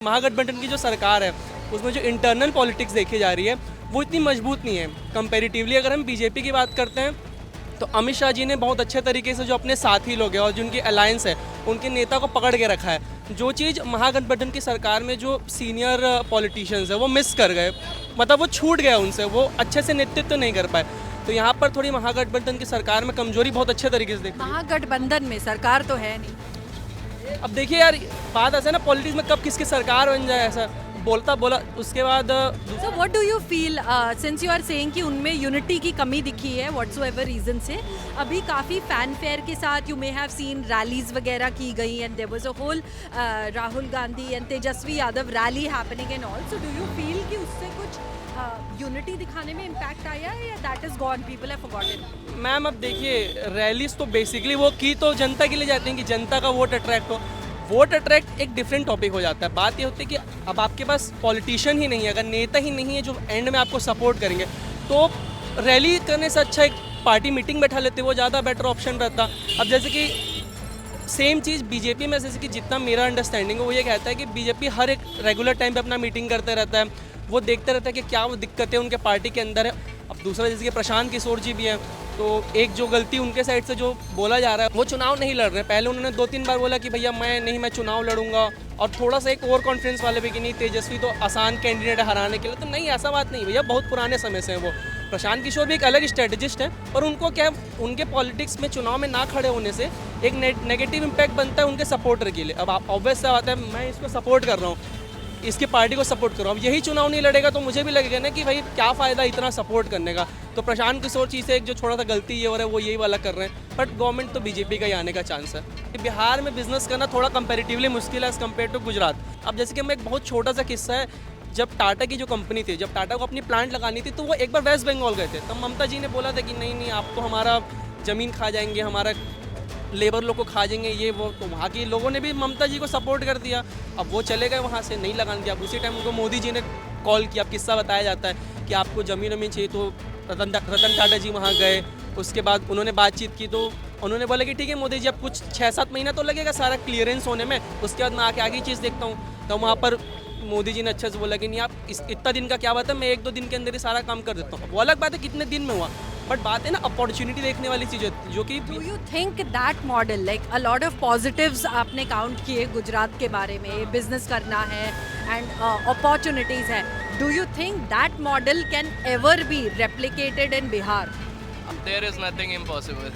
महागठबंधन की जो सरकार है उसमें जो इंटरनल पॉलिटिक्स देखी जा रही है वो इतनी मजबूत नहीं है कंपैरेटिवली। अगर हम बीजेपी की बात करते हैं तो अमित शाह जी ने बहुत अच्छे तरीके से जो अपने साथी लोग हैं और जिनकी अलायंस है उनके नेता को पकड़ के रखा है। जो चीज़ महागठबंधन की सरकार में जो सीनियर पॉलिटिशियंस है वो मिस कर गए, मतलब वो छूट गया उनसे, वो अच्छे से नेतृत्व नहीं कर पाए। तो यहाँ पर थोड़ी महागठबंधन की सरकार में कमजोरी बहुत अच्छे तरीके से देखी। महागठबंधन में सरकार तो है नहीं। अब देखिए यार, बात ऐसा है ना, पॉलिटिक्स में कब किसकी सरकार बन जाए, ऐसा बोलता बोला उसके बाद so what do you feel since you are saying कि उनमें यूनिटी की कमी दिखी है व्हाट्सोएवर रीजन से, अभी काफ़ी फैन फेयर के साथ you may have seen rallies वगैरह की गई and there was a whole Rahul Gandhi and Tejashwi Yadav rally happening and all, so do you feel कि उससे कुछ यूनिटी दिखाने में इम्पैक्ट आया है या that is gone, people have forgotten? Ma'am अब देखिए, रैलीज तो बेसिकली वो की तो जनता के लिए जाते हैं कि जनता का वोट अट्रैक्ट हो। वोट अट्रैक्ट एक डिफरेंट टॉपिक हो जाता है। बात ये होती है कि अब आपके पास पॉलिटिशियन ही नहीं है, अगर नेता ही नहीं है जो एंड में आपको सपोर्ट करेंगे, तो रैली करने से अच्छा एक पार्टी मीटिंग बैठा लेते, वो ज़्यादा बेटर ऑप्शन रहता। अब जैसे कि सेम चीज़ बीजेपी में, जैसे कि जितना मेरा अंडरस्टैंडिंग है वो ये कहता है कि बीजेपी हर एक रेगुलर टाइम पे अपना मीटिंग करते रहता है, वो देखते रहता है कि क्या वो दिक्कतें उनके पार्टी के अंदर है। अब दूसरा जैसे कि प्रशांत किशोर जी भी हैं, तो एक जो गलती उनके साइड से जो बोला जा रहा है, वो चुनाव नहीं लड़ रहे। पहले उन्होंने 2-3 बार बोला कि भैया मैं चुनाव लड़ूंगा, और थोड़ा सा एक ओवर कॉन्फिडेंस वाले भी कि नहीं तेजस्वी तो आसान कैंडिडेट है हराने के लिए। तो नहीं, ऐसा बात नहीं भैया, बहुत पुराने समय से है वो। प्रशांत किशोर भी एक अलग स्ट्रेटजिस्ट है, और उनको क्या है, उनके पॉलिटिक्स में चुनाव में ना खड़े होने से एक नेगेटिव इम्पैक्ट बनता है उनके सपोर्टर के लिए। अब आप ऑब्वियस सा बात है, मैं इसको सपोर्ट कर रहा हूँ, इसकी पार्टी को सपोर्ट करो। अब यही चुनाव नहीं लड़ेगा तो मुझे भी लगेगा ना कि भाई क्या फ़ायदा इतना सपोर्ट करने का। तो प्रशांत किशोर जी से एक जो थोड़ा सा गलती ये हो रहा है वो यही वाला कर रहे हैं, बट गवर्नमेंट तो बीजेपी का ही आने का चांस है। बिहार में बिजनेस करना थोड़ा कंपैरेटिवली मुश्किल है एज़ कम्पेयर टू गुजरात। अब जैसे कि हम एक बहुत छोटा सा किस्सा है, जब टाटा की जो कंपनी थी, जब टाटा को अपनी प्लांट लगानी थी तो वो एक बार वेस्ट बंगाल गए थे। तब ममता जी ने बोला था कि नहीं आप तो हमारा ज़मीन खा जाएंगे, हमारा लेबर लोग को खा जाएंगे, ये वो। तो वहाँ के लोगों ने भी ममता जी को सपोर्ट कर दिया। अब वो चले गए वहाँ से, नहीं लगाने दिया। अब उसी टाइम उनको मोदी जी ने कॉल किया। अब किस्सा बताया जाता है कि आपको ज़मीन चाहिए, तो रतन टाटा जी वहाँ गए। उसके बाद उन्होंने बातचीत की, तो उन्होंने बोला कि ठीक है मोदी जी, अब कुछ 6-7 महीना तो लगेगा सारा क्लियरेंस होने में, उसके बाद मैं आगे चीज़ देखता हूँ। तो वहाँ पर मोदी जी ने अच्छे से बोला कि नहीं आप इतना दिन का क्या बात है, मैं 1-2 दिन के अंदर ही सारा काम कर देता हूँ। वो अलग बात है कितने दिन में हुआ, बट बात है ना अपॉर्चुनिटी देखने वाली चीज़ है, जो कि do you think that model, like a lot of positives आपने काउंट किए गुजरात के बारे में, बिजनेस करना है एंड अपॉर्चुनिटीज़ है, do you think that model can ever be replicated in Bihar? There is nothing impossible.